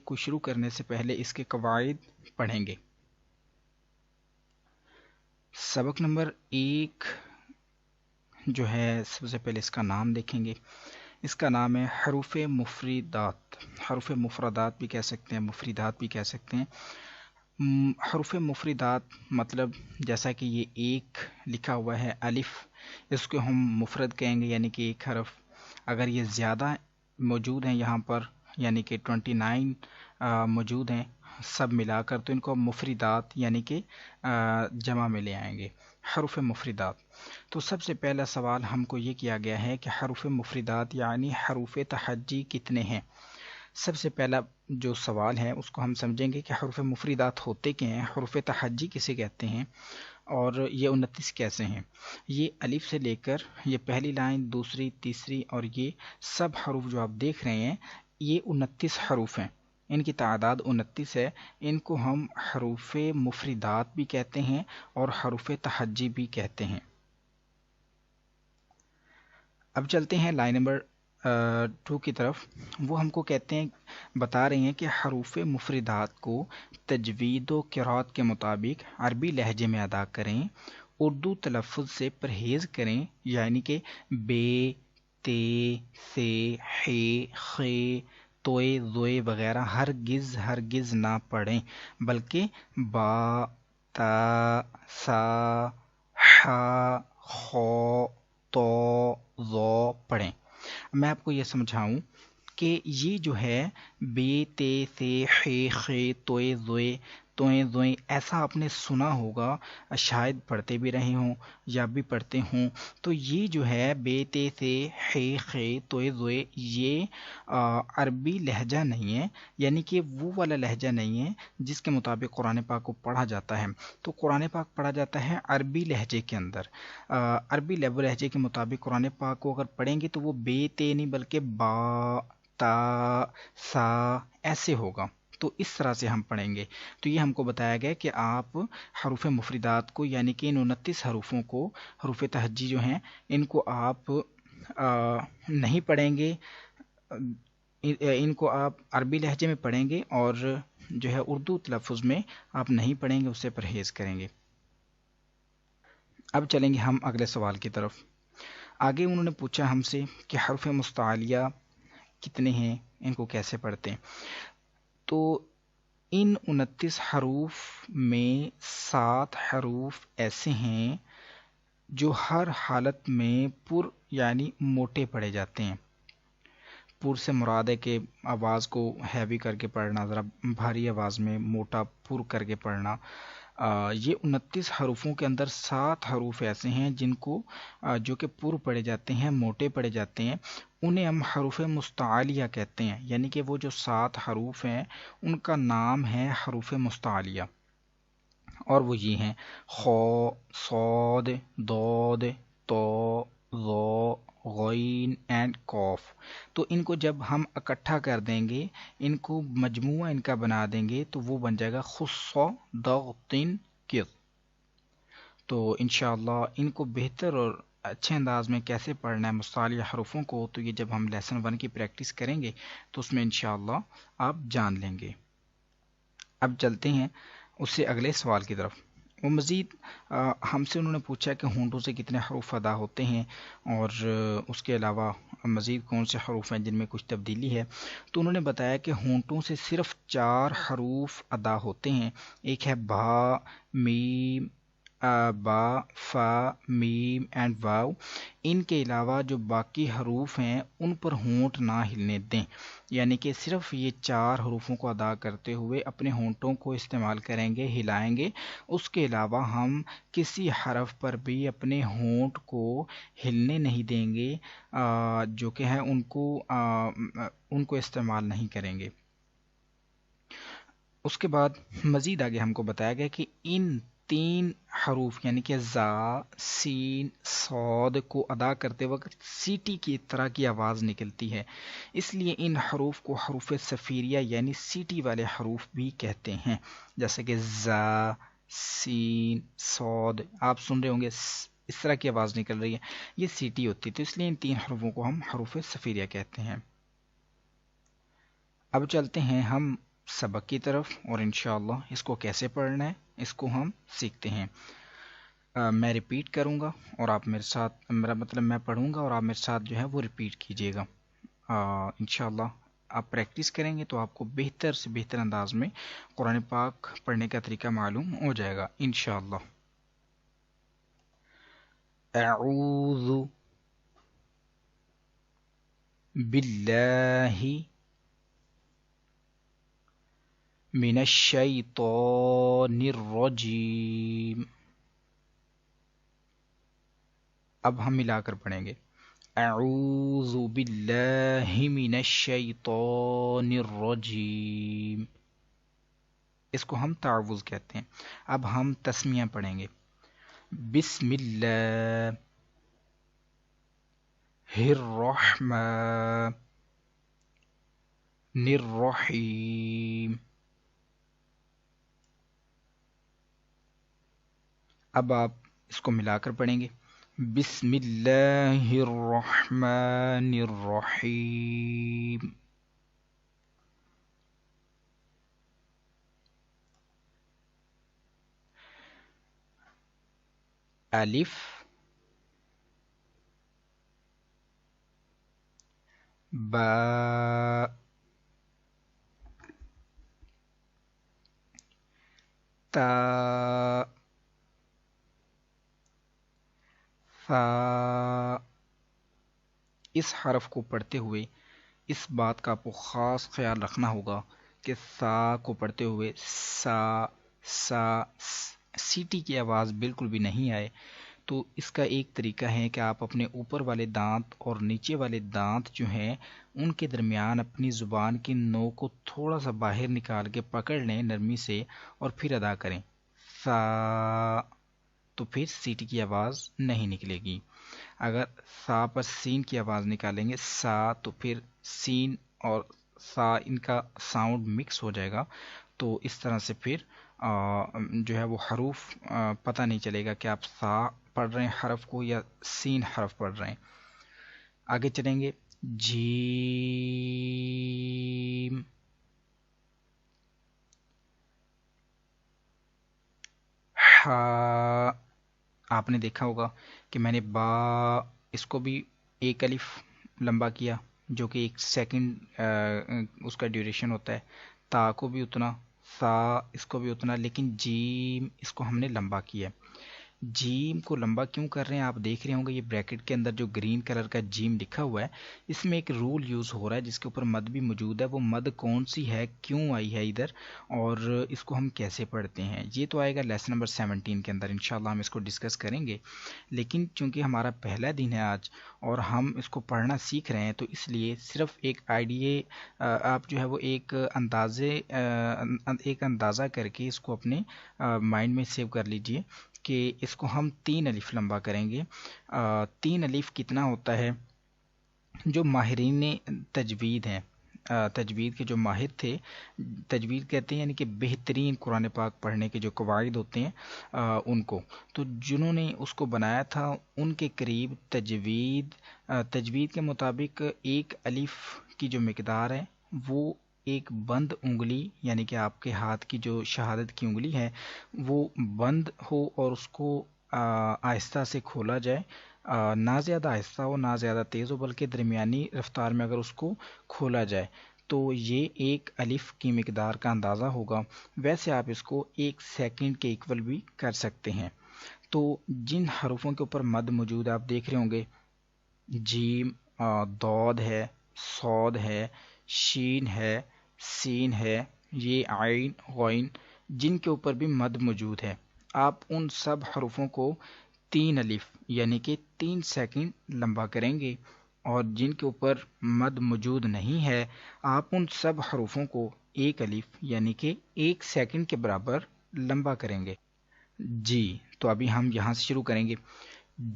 کو شروع کرنے سے پہلے اس کے قواعد پڑھیں گے۔ سبق نمبر 1 جو ہے، سب سے پہلے اس کا نام دیکھیں گے۔ اس کا نام ہے حروف مفردات۔ حروف مفردات بھی کہہ سکتے ہیں، مفردات بھی کہہ سکتے ہیں۔ حروف مفردات مطلب جیسا کہ یہ ایک لکھا ہوا ہے الف، اس کو ہم مفرد کہیں گے، یعنی کہ ایک حرف۔ اگر یہ زیادہ موجود ہیں یہاں پر، یعنی کہ 29 موجود ہیں سب ملا کر، تو ان کو مفردات یعنی کہ جمع میں لے آئیں گے، حروف مفردات۔ تو سب سے پہلا سوال ہم کو یہ کیا گیا ہے کہ حروف مفردات یعنی حروف تہجی کتنے ہیں؟ سب سے پہلا جو سوال ہے اس کو ہم سمجھیں گے کہ حروف مفردات ہوتے کیا ہیں، حروف تہجی کسے کہتے ہیں، اور یہ 29 کیسے ہیں۔ یہ الف سے لے کر یہ پہلی لائن، دوسری، تیسری اور یہ سب حروف جو آپ دیکھ رہے ہیں، یہ 29 حروف ہیں، ان کی تعداد 29 ہے۔ ان کو ہم حروف مفردات بھی کہتے ہیں اور حروف تہجی بھی کہتے ہیں۔ اب چلتے ہیں لائن نمبر 2 کی طرف۔ وہ ہم کو کہتے ہیں، بتا رہے ہیں کہ حروف مفردات کو تجوید و قرات کے مطابق عربی لہجے میں ادا کریں، اردو تلفظ سے پرہیز کریں، یعنی کہ بے، تے، سے، ہے، خے، توئے، زوئے وغیرہ ہرگز نہ پڑھیں، بلکہ با، تا، سا، حا، خو، تو، ظو پڑھیں۔ میں آپ کو یہ سمجھاؤں کہ یہ جو ہے بے، تے، سے، خے، خے، توئے، زوئے، ایسا آپ نے سنا ہوگا، شاید پڑھتے بھی رہے ہوں یا بھی پڑھتے ہوں۔ تو یہ جو ہے بے، تے، سے، خے، خے، توئے، زوئے، یہ عربی لہجہ نہیں ہے، یعنی کہ وہ والا لہجہ نہیں ہے جس کے مطابق قرآن پاک کو پڑھا جاتا ہے۔ تو قرآن پاک پڑھا جاتا ہے عربی لہجے کے اندر، عربی لہجے کے مطابق قرآن پاک کو اگر پڑھیں گے تو وہ بے، تے نہیں بلکہ با، تا، سا ایسے ہوگا۔ تو اس طرح سے ہم پڑھیں گے۔ تو یہ ہم کو بتایا گیا کہ آپ حروف مفردات کو، یعنی کہ ان 29 حروفوں کو، حروف تہجی جو ہیں، ان کو آپ نہیں پڑھیں گے، ان کو آپ عربی لہجے میں پڑھیں گے، اور جو ہے اردو تلفظ میں آپ نہیں پڑھیں گے، اس سے پرہیز کریں گے۔ اب چلیں گے ہم اگلے سوال کی طرف۔ آگے انہوں نے پوچھا ہم سے کہ حروف مستعلیہ کتنے ہیں، ان کو کیسے پڑھتے ہیں۔ تو ان 29 حروف میں 7 حروف ایسے ہیں جو ہر حالت میں پر یعنی موٹے پڑھے جاتے ہیں۔ پر سے مراد ہے کہ آواز کو ہیوی کر کے پڑھنا، ذرا بھاری آواز میں موٹا پر کر کے پڑھنا۔ یہ 29 حروفوں کے اندر 7 حروف ایسے ہیں جن کو جو کہ پر پڑھے جاتے ہیں، موٹے پڑھے جاتے ہیں، انہیں ہم حروف مستعلیہ کہتے ہیں۔ یعنی کہ وہ جو 7 حروف ہیں ان کا نام ہے حروف مستعلیہ، اور وہ یہ ہیں: خو، صاد، ضاد، طا، ظا، غین اینڈ قاف۔ تو ان کو جب ہم اکٹھا کر دیں گے، ان کو مجموعہ ان کا بنا دیں گے، تو وہ بن جائے گا خص ضغط کذ۔ تو انشاءاللہ ان کو بہتر اور اچھے انداز میں کیسے پڑھنا ہے مستعلیہ حروفوں کو، تو یہ جب ہم لیسن 1 کی پریکٹس کریں گے تو اس میں انشاءاللہ آپ جان لیں گے۔ اب چلتے ہیں اس سے اگلے سوال کی طرف۔ وہ مزید ہم سے انہوں نے پوچھا کہ ہونٹوں سے کتنے حروف ادا ہوتے ہیں، اور اس کے علاوہ مزید کون سے حروف ہیں جن میں کچھ تبدیلی ہے۔ تو انہوں نے بتایا کہ ہونٹوں سے صرف 4 حروف ادا ہوتے ہیں۔ ایک ہے با، میم، با، فا، میم اینڈ واو۔ ان کے علاوہ جو باقی حروف ہیں ان پر ہونٹ نہ ہلنے دیں، یعنی کہ صرف یہ 4 حروفوں کو ادا کرتے ہوئے اپنے ہونٹوں کو استعمال کریں گے، ہلائیں گے۔ اس کے علاوہ ہم کسی حرف پر بھی اپنے ہونٹ کو ہلنے نہیں دیں گے، جو کہ ہے ان کو استعمال نہیں کریں گے۔ اس کے بعد مزید آگے ہم کو بتایا گیا کہ ان 3 حروف یعنی کہ زا، سین، صاد کو ادا کرتے وقت سیٹی کی طرح کی آواز نکلتی ہے، اس لیے ان حروف کو حروف صفیریہ یعنی سیٹی والے حروف بھی کہتے ہیں، جیسے کہ زا، سین، صاد۔ آپ سن رہے ہوں گے اس طرح کی آواز نکل رہی ہے، یہ سیٹی ہوتی ہے، تو اس لیے ان 3 حروفوں کو ہم حروف صفیریہ کہتے ہیں۔ اب چلتے ہیں ہم سبق کی طرف، اور انشاءاللہ اس کو کیسے پڑھنا ہے اس کو ہم سیکھتے ہیں۔ میں ریپیٹ کروں گا اور آپ میرے ساتھ، میرا مطلب میں پڑھوں گا اور آپ میرے ساتھ جو ہے وہ ریپیٹ کیجیے گا۔ انشاءاللہ آپ پریکٹس کریں گے تو آپ کو بہتر سے بہتر انداز میں قرآن پاک پڑھنے کا طریقہ معلوم ہو جائے گا انشاءاللہ۔ اعوذ باللہ من الشیطان الرجیم۔ اب ہم ملا کر پڑھیں گے، اعوذ باللہ من الشیطان الرجیم، اس کو ہم تعوذ کہتے ہیں۔ اب ہم تسمیہ پڑھیں گے، بسم اللہ الرحمن الرحیم۔ اب آپ اس کو ملا کر پڑھیں گے، بسم اللہ الرحمن الرحیم۔ الف با تا ثا۔ اس حرف کو پڑھتے ہوئے اس بات کا آپ کو خاص خیال رکھنا ہوگا کہ سا کو پڑھتے ہوئے سا سا سیٹی کی آواز بالکل بھی نہیں آئے۔ تو اس کا ایک طریقہ ہے کہ آپ اپنے اوپر والے دانت اور نیچے والے دانت جو ہیں ان کے درمیان اپنی زبان کی نوک کو تھوڑا سا باہر نکال کے پکڑ لیں نرمی سے اور پھر ادا کریں سا، تو پھر سیٹی کی آواز نہیں نکلے گی۔ اگر سا پر سین کی آواز نکالیں گے سا، تو پھر سین اور سا ان کا ساؤنڈ مکس ہو جائے گا، تو اس طرح سے پھر جو ہے وہ حروف پتہ نہیں چلے گا کہ آپ سا پڑھ رہے ہیں حرف کو یا سین حرف پڑھ رہے ہیں۔ آگے چلیں گے، جیم ہا۔ آپ نے دیکھا ہوگا کہ میں نے با اس کو بھی ایک الف لمبا کیا جو کہ 1 سیکنڈ اس کا ڈیوریشن ہوتا ہے، تا کو بھی اتنا، سا اس کو بھی اتنا، لیکن جیم اس کو ہم نے لمبا کیا ہے۔ جیم کو لمبا کیوں کر رہے ہیں؟ آپ دیکھ رہے ہوں گے یہ بریکٹ کے اندر جو گرین کلر کا جیم لکھا ہوا ہے، اس میں ایک رول یوز ہو رہا ہے جس کے اوپر مد بھی موجود ہے۔ وہ مد کون سی ہے، کیوں آئی ہے ادھر، اور اس کو ہم کیسے پڑھتے ہیں، یہ تو آئے گا لیسن نمبر 17 کے اندر، انشاءاللہ ہم اس کو ڈسکس کریں گے۔ لیکن چونکہ ہمارا پہلا دن ہے آج اور ہم اس کو پڑھنا سیکھ رہے ہیں، تو اس لیے صرف ایک آئیڈیا آپ جو ہے وہ ایک اندازہ کر کے اس کو اپنے مائنڈ میں سیو کر لیجئے کہ اس کو ہم 3 الف لمبا کریں گے۔ 3 الف کتنا ہوتا ہے؟ جو ماہرین تجوید ہیں، تجوید کے جو ماہر تھے، تجوید کہتے ہیں یعنی کہ بہترین قرآن پاک پڑھنے کے جو قواعد ہوتے ہیں ان کو، تو جنہوں نے اس کو بنایا تھا ان کے قریب تجوید کے مطابق 1 الف کی جو مقدار ہے وہ ایک بند انگلی، یعنی کہ آپ کے ہاتھ کی جو شہادت کی انگلی ہے وہ بند ہو اور اس کو آہستہ سے کھولا جائے، نہ زیادہ آہستہ ہو نہ زیادہ تیز ہو، بلکہ درمیانی رفتار میں اگر اس کو کھولا جائے تو یہ 1 الف کی مقدار کا اندازہ ہوگا۔ ویسے آپ اس کو 1 سیکنڈ کے ایکول بھی کر سکتے ہیں۔ تو جن حروفوں کے اوپر مد موجود ہے آپ دیکھ رہے ہوں گے، جیم، دود ہے، صاد ہے، شین ہے، سین ہے، یہ عین، غین، جن کے اوپر بھی مد موجود ہے، آپ ان سب حروفوں کو 3 الف یعنی کہ 3 سیکنڈ لمبا کریں گے، اور جن کے اوپر مد موجود نہیں ہے آپ ان سب حروفوں کو 1 الف یعنی کہ 1 سیکنڈ کے برابر لمبا کریں گے۔ جی، تو ابھی ہم یہاں سے شروع کریں گے،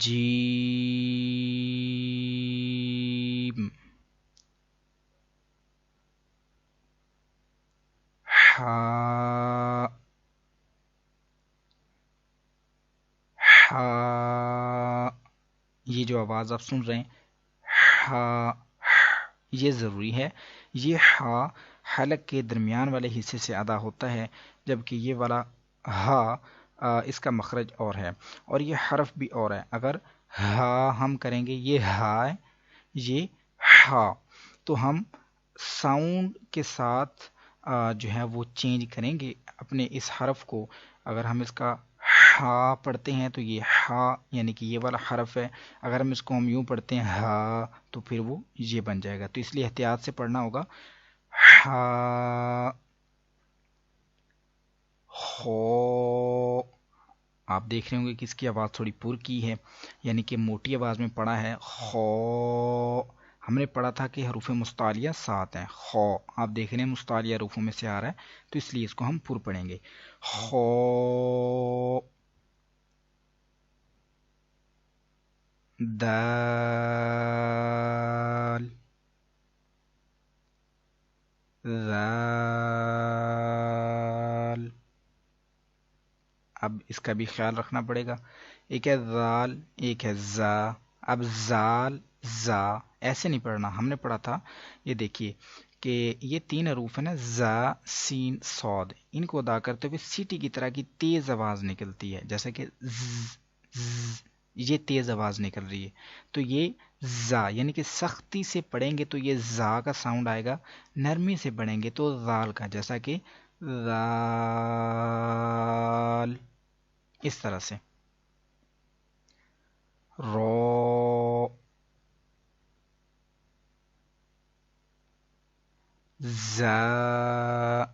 جیم، ہا، ہا، یہ جو آواز آپ سن رہے ہیں ہا، یہ ضروری ہے. یہ ہا حلق کے درمیان والے حصے سے ادا ہوتا ہے، جبکہ یہ والا ہا اس کا مخرج اور ہے، اور یہ حرف بھی اور ہے. اگر ہا ہم کریں گے، یہ ہا ہے، یہ ہا، تو ہم ساؤنڈ کے ساتھ جو ہے وہ چینج کریں گے اپنے اس حرف کو. اگر ہم اس کا ہا پڑھتے ہیں تو یہ ہا یعنی کہ یہ والا حرف ہے. اگر ہم یوں پڑھتے ہیں ہا تو پھر وہ یہ بن جائے گا. تو اس لیے احتیاط سے پڑھنا ہوگا. ہا، خو. آپ دیکھ رہے ہوں گے کہ اس کی آواز تھوڑی پر کی ہے، یعنی کہ موٹی آواز میں پڑھا ہے. خو، ہم نے پڑھا تھا کہ حروف مستعلیہ 7 ہیں. خو آپ دیکھ رہے ہیں مستعلیہ حروفوں میں سے آ رہا ہے، تو اس لیے اس کو ہم پر پڑھیں گے. خو، دال، ذال. اب اس کا بھی خیال رکھنا پڑے گا. ایک ہے ذال، ایک ہے زا. اب زال، زا ایسے نہیں پڑھنا. ہم نے پڑھا تھا، یہ دیکھیے کہ یہ 3 حروف ہیں نا، زا، سین، صاد. ان کو ادا کرتے ہوئے سیٹی کی طرح کی تیز آواز نکلتی ہے، جیسا کہ یہ تیز آواز نکل رہی ہے. تو یہ زا یعنی کہ سختی سے پڑھیں گے تو یہ زا کا ساؤنڈ آئے گا، نرمی سے پڑھیں گے تو زال کا، جیسا کہ زال. اس طرح سے. رو، زا،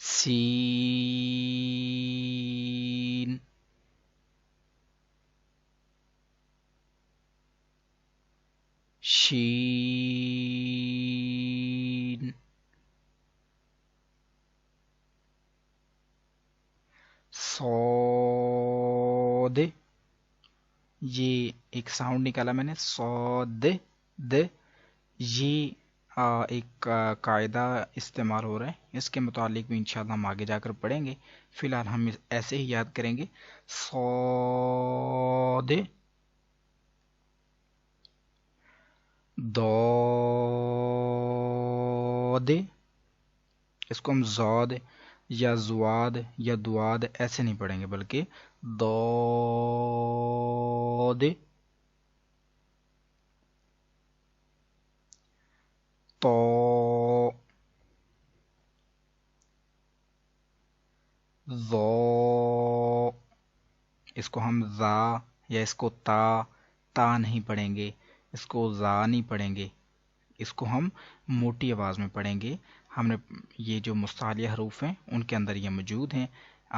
سین، شین، صاد. یہ ایک ساؤنڈ نکالا میں نے، صاد، د. یہ ایک قاعدہ استعمال ہو رہا ہے، اس کے متعلق بھی انشاءاللہ ہم آگے جا کر پڑھیں گے. فی الحال ہم ایسے ہی یاد کریں گے. صاد، داد. اس کو ہم زاد یا زواد یا دواد ایسے نہیں پڑھیں گے، بلکہ داد. تو، ذو. اس کو ہم زا یا اس کو تا نہیں پڑھیں گے، اس کو زا نہیں پڑھیں گے، اس کو ہم موٹی آواز میں پڑھیں گے. ہم نے یہ جو مستعلیہ حروف ہیں ان کے اندر یہ موجود ہیں.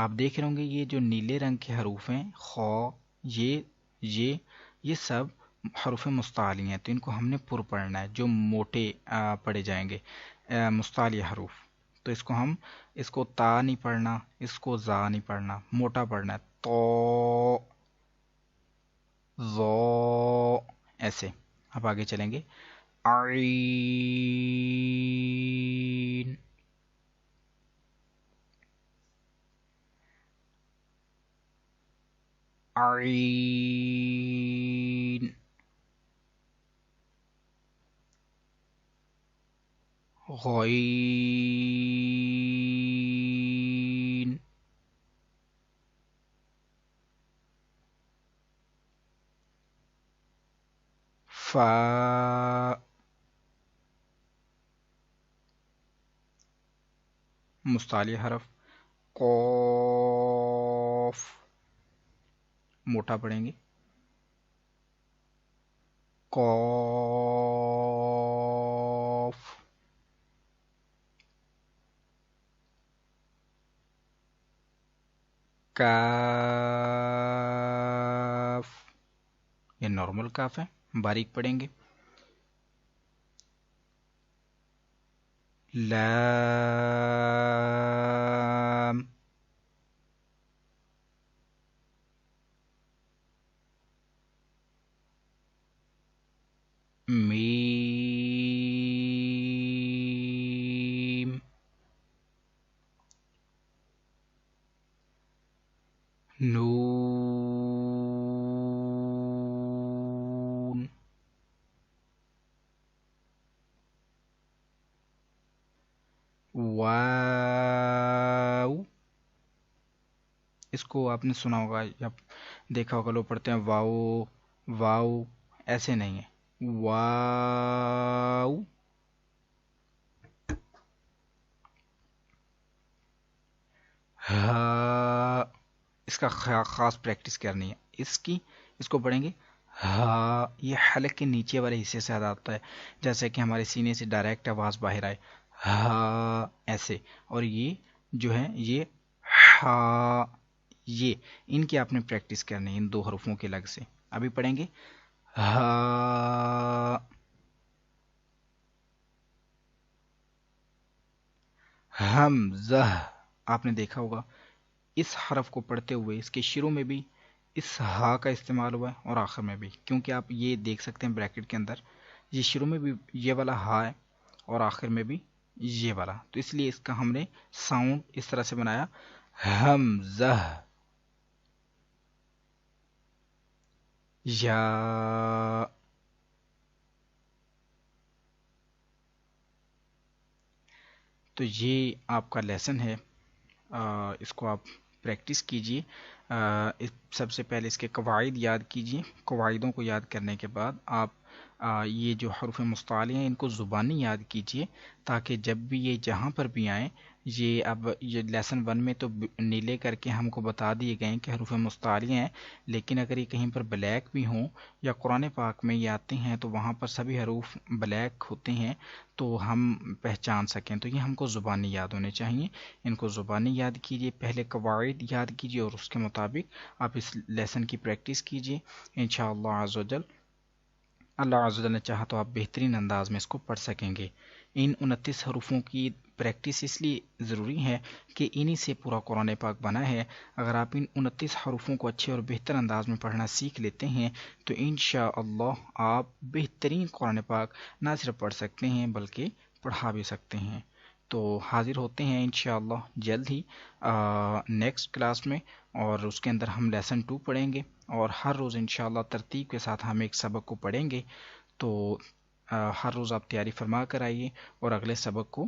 آپ دیکھ رہے ہوں گے یہ جو نیلے رنگ کے حروف ہیں، خو، یہ سب حروف مستعلیہ ہیں، تو ان کو ہم نے پر پڑھنا ہے، جو موٹے پڑھے جائیں گے مستعلیہ حروف. تو اس کو تا نہیں پڑھنا، اس کو زا نہیں پڑھنا، موٹا پڑھنا ہے. تو، زو. ایسے. اب آگے چلیں گے. عین، عین، غین، فا. مستعلیہ حرف. قوف، موٹا پڑھیں گے. قوف، کاف. یہ نارمل کاف ہے، باریک پڑھیں گے. لام، میم، نون. واو، اس کو آپ نے سنا ہوگا یا دیکھا ہوگا، لوگ پڑھتے ہیں واو واو، ایسے نہیں ہے، واو. ہا، اس کا خاص پریکٹس کرنی ہے اس کی. اس کو پڑھیں گے ہا، یہ حلق کے نیچے والے حصے سے ادا ہوتا ہے، جیسے کہ ہمارے سینے سے ڈائریکٹ آواز باہر آئے ہا ایسے. اور یہ جو ہے یہ ہا، یہ ان کی آپ نے پریکٹس کرنی ہے ان دو حروفوں کے لگ سے. ابھی پڑھیں گے ہا. حمزہ، آپ نے دیکھا ہوگا اس حرف کو پڑھتے ہوئے اس کے شروع میں بھی اس ہا کا استعمال ہوا ہے اور آخر میں بھی، کیونکہ آپ یہ دیکھ سکتے ہیں بریکٹ کے اندر یہ شروع میں بھی یہ والا ہا ہے اور آخر میں بھی یہ والا، تو اس لیے اس کا ہم نے ساؤنڈ اس طرح سے بنایا حمزہ. یا، تو یہ آپ کا لیسن ہے، اس کو آپ پریکٹس کیجئے. سب سے پہلے اس کے قواعد یاد کیجئے. قواعدوں کو یاد کرنے کے بعد آپ یہ جو حروف مستعلی ہیں ان کو زبانی یاد کیجئے، تاکہ جب بھی یہ جہاں پر بھی آئیں، یہ اب یہ لیسن 1 میں تو نیلے کر کے ہم کو بتا دیے گئے ہیں کہ حروف مستعلی ہیں، لیکن اگر یہ کہیں پر بلیک بھی ہوں یا قرآن پاک میں یہ آتے ہیں تو وہاں پر سبھی حروف بلیک ہوتے ہیں تو ہم پہچان سکیں. تو یہ ہم کو زبانی یاد ہونے چاہیے، ان کو زبانی یاد کیجئے. پہلے قواعد یاد کیجئے اور اس کے مطابق آپ اس لیسن کی پریکٹس کیجئے. انشاءاللہ عز و جل، اللہ عز و جل نے چاہا تو آپ بہترین انداز میں اس کو پڑھ سکیں گے. ان 29 حروفوں کی پریکٹس اس لیے ضروری ہے کہ انہی سے پورا قرآن پاک بنا ہے. اگر آپ ان 29 حروفوں کو اچھے اور بہتر انداز میں پڑھنا سیکھ لیتے ہیں تو انشاءاللہ آپ بہترین قرآن پاک نہ صرف پڑھ سکتے ہیں بلکہ پڑھا بھی سکتے ہیں. تو حاضر ہوتے ہیں انشاءاللہ جلد ہی نیکسٹ کلاس میں، اور اس کے اندر ہم لیسن 2 پڑھیں گے، اور ہر روز انشاءاللہ ترتیب کے ساتھ ہم ایک سبق کو پڑھیں گے. تو ہر روز آپ تیاری فرما کر آئیے اور اگلے سبق کو